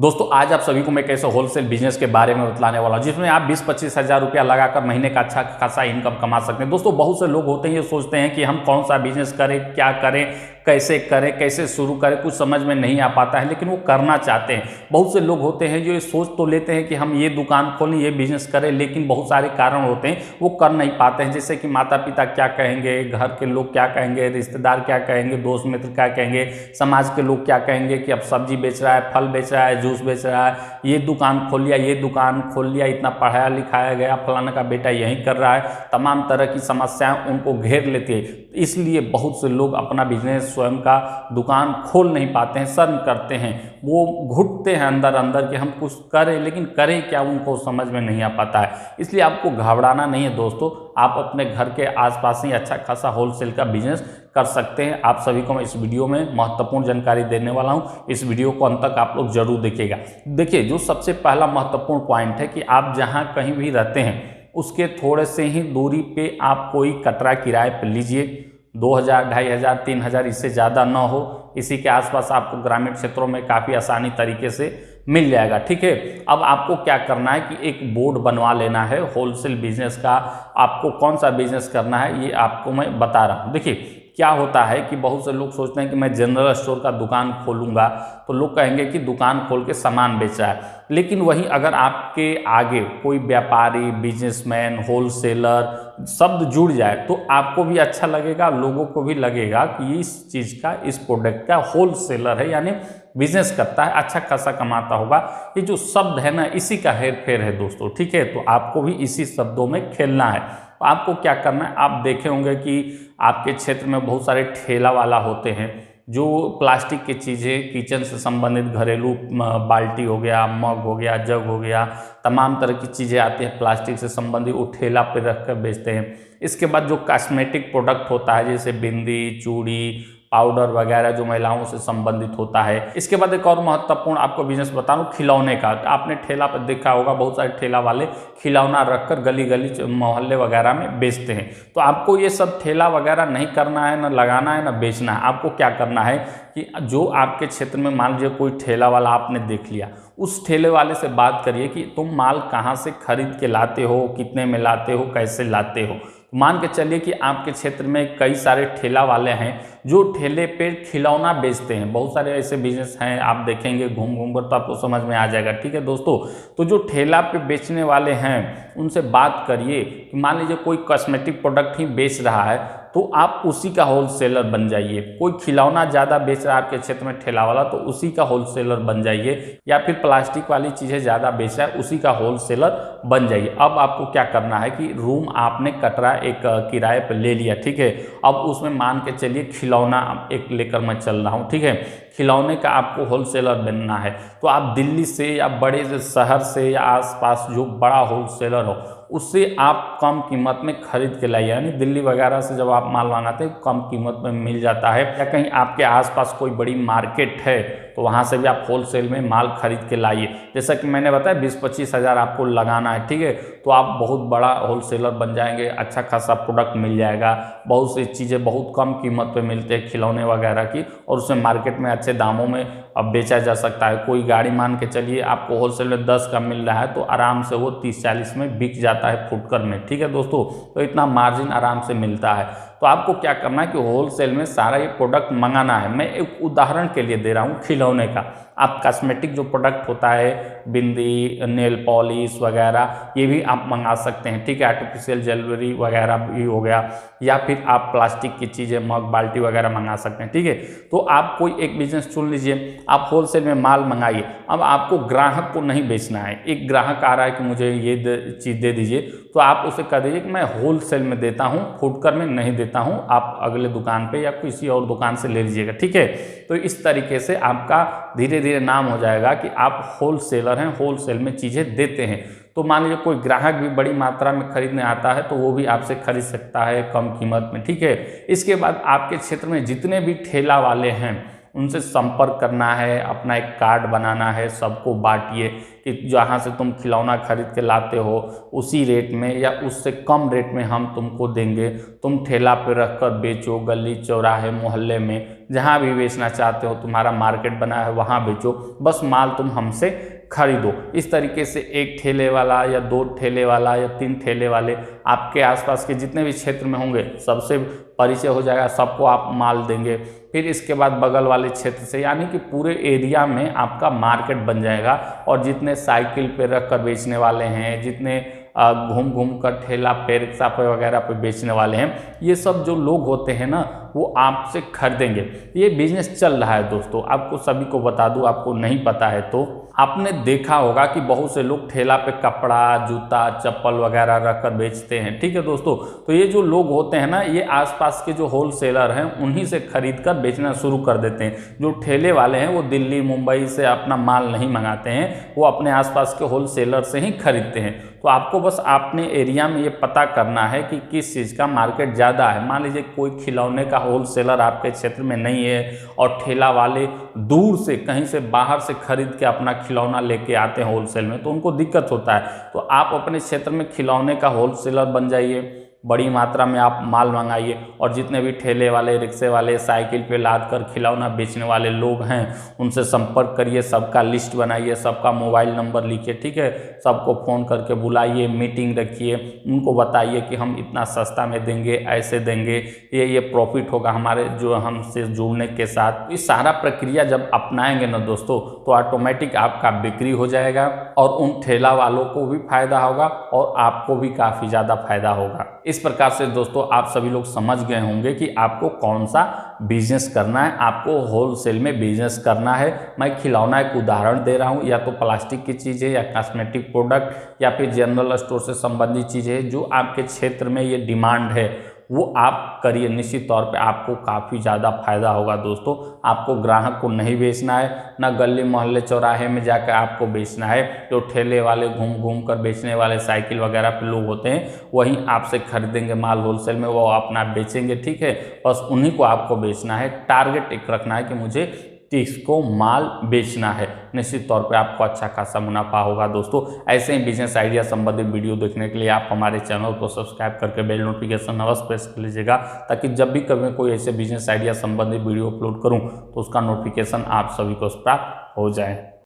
दोस्तों आज आप सभी को मैं कैसे होलसेल बिजनेस के बारे में बतलाने वाला हूं, जिसमें आप 20-25 हज़ार रुपया लगाकर महीने का अच्छा खासा इनकम कमा सकते हैं। दोस्तों बहुत से लोग होते हैं ये सोचते हैं कि हम कौन सा बिजनेस करें, क्या करें, कैसे शुरू करें, कुछ समझ में नहीं आ पाता है, लेकिन वो करना चाहते हैं। बहुत से लोग होते हैं जो ये सोच तो लेते हैं कि हम ये दुकान खोलें, ये बिजनेस करें, लेकिन बहुत सारे कारण होते हैं वो कर नहीं पाते हैं। जैसे कि माता पिता क्या कहेंगे, घर के लोग क्या कहेंगे, रिश्तेदार क्या कहेंगे, दोस्त मित्र क्या कहेंगे, समाज के लोग क्या कहेंगे कि अब सब्जी बेच रहा है, फल बेच रहा है, जूस बेच रहा है, ये दुकान खोल लिया, इतना पढ़ाया लिखाया गया, फलाना का बेटा यही कर रहा है। तमाम तरह की समस्याएं उनको घेर लेती है। इसलिए बहुत से लोग अपना बिजनेस स्वयं का दुकान खोल नहीं पाते हैं, शर्म करते हैं, वो घुटते हैं अंदर अंदर कि हम कुछ करें, लेकिन करें क्या उनको समझ में नहीं आ पाता है। इसलिए आपको घबराना नहीं है दोस्तों, आप अपने घर के आसपास ही अच्छा खासा होलसेल का बिजनेस कर सकते हैं। आप सभी को मैं इस वीडियो में महत्वपूर्ण जानकारी देने वाला हूं, इस वीडियो को अंत तक आप लोग जरूर देखिएगा। देखिए, जो सबसे पहला महत्वपूर्ण पॉइंट है कि आप जहां कहीं भी रहते हैं उसके थोड़े से ही दूरी पे आप कोई कटरा किराए पर लीजिए। 2000, 2500, 3000 इससे ज़्यादा ना हो। इसी के आसपास आपको ग्रामीण क्षेत्रों में काफ़ी आसानी तरीके से मिल जाएगा। ठीक है, अब आपको क्या करना है कि एक बोर्ड बनवा लेना है होलसेल बिजनेस का। आपको कौन सा बिजनेस करना है ये आपको मैं बता रहा हूँ। देखिए क्या होता है कि बहुत से लोग सोचते हैं कि मैं जनरल स्टोर का दुकान खोलूंगा तो लोग कहेंगे कि दुकान खोल के सामान बेच रहा है। लेकिन वहीं अगर आपके आगे कोई व्यापारी, बिजनेसमैन, होलसेलर शब्द जुड़ जाए तो आपको भी अच्छा लगेगा, लोगों को भी लगेगा कि इस चीज़ का, इस प्रोडक्ट का होलसेलर है, यानी बिजनेस करता है, अच्छा खासा कमाता होगा। ये जो शब्द है ना, इसी का हेर फेर है दोस्तों। ठीक है, तो आपको भी इसी शब्दों में खेलना है। तो आपको क्या करना है, आप देखे होंगे कि आपके क्षेत्र में बहुत सारे ठेला वाला होते हैं जो प्लास्टिक की चीज़ें, किचन से संबंधित घरेलू बाल्टी हो गया, मग हो गया, जग हो गया, तमाम तरह की चीज़ें आती हैं प्लास्टिक से संबंधित, वो ठेला पे रख कर बेचते हैं। इसके बाद जो कॉस्मेटिक प्रोडक्ट होता है जैसे बिंदी, चूड़ी, पाउडर वगैरह जो महिलाओं से संबंधित होता है। इसके बाद एक और महत्वपूर्ण आपको बिजनेस बता दूं, खिलौने का। आपने ठेला पर देखा होगा, बहुत सारे ठेला वाले खिलौना रखकर गली गली मोहल्ले वगैरह में बेचते हैं। तो आपको ये सब ठेला वगैरह नहीं करना है, ना लगाना है, ना बेचना है। आपको क्या करना है कि जो आपके क्षेत्र में मान लीजिए कोई ठेला वाला आपने देख लिया, उस ठेले वाले से बात करिए कि तुम माल कहाँ से खरीद के लाते हो, कितने में लाते हो, कैसे लाते हो। मान के चलिए कि आपके क्षेत्र में कई सारे ठेला वाले हैं जो ठेले पे खिलौना बेचते हैं। बहुत सारे ऐसे बिजनेस हैं, आप देखेंगे घूम घूम कर तो आपको समझ में आ जाएगा। ठीक है दोस्तों, तो जो ठेला पे बेचने वाले हैं उनसे बात करिए कि मान लीजिए कोई कॉस्मेटिक प्रोडक्ट ही बेच रहा है तो आप उसी का होलसेलर बन जाइए। कोई खिलौना ज़्यादा बेच रहा है आपके क्षेत्र में ठेला वाला तो उसी का होलसेलर बन जाइए, या फिर प्लास्टिक वाली चीज़ें ज़्यादा बेच रहा है उसी का होलसेलर बन जाइए। अब आपको क्या करना है कि रूम आपने कटरा एक किराए पर ले लिया। ठीक है, अब उसमें मान के चलिए खिलौना एक लेकर मैं चल रहा हूँ। ठीक है, खिलौने का आपको होलसेलर बनना है तो आप दिल्ली से या बड़े से शहर से या आसपास जो बड़ा होलसेलर हो उससे आप कम कीमत में खरीद के लाइए। यानी दिल्ली वगैरह से जब आप माल मंगाते हैं कम कीमत में मिल जाता है, या कहीं आपके आसपास कोई बड़ी मार्केट है तो वहाँ से भी आप होलसेल में माल खरीद के लाइए। जैसा कि मैंने बताया 20-25 हज़ार आपको लगाना है। ठीक है, तो आप बहुत बड़ा होलसेलर बन जाएंगे, अच्छा खासा प्रोडक्ट मिल जाएगा। बहुत सी चीज़ें बहुत कम कीमत पे मिलते हैं खिलौने वगैरह की, और उसे मार्केट में अच्छे दामों में अब बेचा जा सकता है। कोई गाड़ी मान के चलिए आपको होलसेल में 10 का मिल रहा है तो आराम से वो 30-40 में बिक जाता है फुटकर में। ठीक है दोस्तों, तो इतना मार्जिन आराम से मिलता है। तो आपको क्या करना है कि होलसेल में सारा ये प्रोडक्ट मंगाना है। मैं एक उदाहरण के लिए दे रहा हूँ खिलौने का। आप कॉस्मेटिक जो प्रोडक्ट होता है, बिंदी, नेल पॉलिश वगैरह, ये भी आप मंगा सकते हैं। ठीक है, आर्टिफिशियल ज्वेलरी वगैरह भी हो गया, या फिर आप प्लास्टिक की चीज़ें, मग, बाल्टी वगैरह मंगा सकते हैं। ठीक है, तो आप कोई एक बिजनेस चुन लीजिए, आप होलसेल में माल मंगाइए। अब आपको ग्राहक को नहीं बेचना है। एक ग्राहक आ रहा है कि मुझे ये चीज़ दे दीजिए, तो आप उसे कह दीजिए कि मैं होलसेल में देता हूँ, फुटकर में नहीं देता हूँ, आप अगले दुकान पे या किसी और दुकान से ले लीजिएगा। ठीक है, तो इस तरीके से आपका धीरे धीरे नाम हो जाएगा कि आप होलसेलर हैं, होलसेल में चीज़ें देते हैं। तो मान लीजिए कोई ग्राहक भी बड़ी मात्रा में खरीदने आता है तो वो भी आपसे खरीद सकता है कम कीमत में। ठीक है, इसके बाद आपके क्षेत्र में जितने भी ठेला वाले हैं उनसे संपर्क करना है, अपना एक कार्ड बनाना है, सबको बांटिए कि जहाँ से तुम खिलौना खरीद के लाते हो उसी रेट में या उससे कम रेट में हम तुमको देंगे। तुम ठेला पे रख कर बेचो, गली चौराहे मोहल्ले में जहाँ भी बेचना चाहते हो, तुम्हारा मार्केट बना है वहाँ बेचो, बस माल तुम हमसे खरीदो। इस तरीके से एक ठेले वाला या 2 ठेले वाला या 3 ठेले वाले आपके आसपास के जितने भी क्षेत्र में होंगे सबसे परिचय हो जाएगा, सबको आप माल देंगे। फिर इसके बाद बगल वाले क्षेत्र से, यानी कि पूरे एरिया में आपका मार्केट बन जाएगा। और जितने साइकिल पे रख कर बेचने वाले हैं, जितने घूम घूम कर ठेला पे रिक्शा पे वगैरह पे बेचने वाले हैं, ये सब जो लोग होते हैं ना वो आपसे खरीदेंगे। ये बिजनेस चल रहा है दोस्तों, आपको सभी को बता दूं, आपको नहीं पता है तो आपने देखा होगा कि बहुत से लोग ठेला पे कपड़ा, जूता, चप्पल वगैरह रख कर बेचते हैं। ठीक है दोस्तों, तो ये जो लोग होते हैं ना, ये आसपास के जो होलसेलर हैं उन्हीं से खरीद कर बेचना शुरू कर देते हैं। जो ठेले वाले हैं वो दिल्ली मुंबई से अपना माल नहीं मंगाते हैं, वो अपने आसपास के होलसेलर से ही खरीदते हैं। तो आपको बस अपने एरिया में ये पता करना है कि किस चीज़ का मार्केट ज़्यादा है। मान लीजिए कोई खिलौने का होलसेलर आपके क्षेत्र में नहीं है और ठेला वाले दूर से कहीं से बाहर से खरीद के अपना खिलौना लेके आते हैं होलसेल में, तो उनको दिक्कत होता है। तो आप अपने क्षेत्र में खिलौने का होलसेलर बन जाइए, बड़ी मात्रा में आप माल मंगाइए और जितने भी ठेले वाले, रिक्शे वाले, साइकिल पे लाद कर खिलौना बेचने वाले लोग हैं उनसे संपर्क करिए, सबका लिस्ट बनाइए, सबका मोबाइल नंबर लिखिए। ठीक है, सबको फ़ोन करके बुलाइए, मीटिंग रखिए, उनको बताइए कि हम इतना सस्ता में देंगे, ऐसे देंगे, ये प्रॉफिट होगा हमारे जो हमसे जुड़ने के साथ। इस सारा प्रक्रिया जब अपनाएंगे ना दोस्तों तो ऑटोमेटिक आपका बिक्री हो जाएगा और उन ठेला वालों को भी फायदा होगा और आपको भी काफ़ी ज़्यादा फायदा होगा। इस प्रकार से दोस्तों आप सभी लोग समझ गए होंगे कि आपको कौन सा बिजनेस करना है। आपको होलसेल में बिजनेस करना है। मैं खिलौना एक उदाहरण दे रहा हूँ, या तो प्लास्टिक की चीज़ें या कॉस्मेटिक प्रोडक्ट या फिर जनरल स्टोर से संबंधित चीज़ें जो आपके क्षेत्र में ये डिमांड है वो आप करिए। निश्चित तौर पे आपको काफ़ी ज़्यादा फायदा होगा दोस्तों। आपको ग्राहक को नहीं बेचना है, ना गली मोहल्ले चौराहे में जाकर आपको बेचना है। जो ठेले वाले घूम घूम कर बेचने वाले साइकिल वगैरह पे लोग होते हैं वहीं आपसे खरीदेंगे माल होलसेल में, वो अपना बेचेंगे। ठीक है, बस उन्हीं को आपको बेचना है। टारगेट एक रखना है कि मुझे 30 को माल बेचना है। निश्चित तौर पे आपको अच्छा खासा मुनाफा होगा दोस्तों। ऐसे ही बिजनेस आइडिया संबंधित वीडियो देखने के लिए आप हमारे चैनल को सब्सक्राइब करके बेल नोटिफिकेशन अवश्य प्रेस कर लीजिएगा, ताकि जब भी कभी कोई ऐसे बिजनेस आइडिया संबंधित वीडियो अपलोड करूं तो उसका नोटिफिकेशन आप सभी को प्राप्त हो जाए।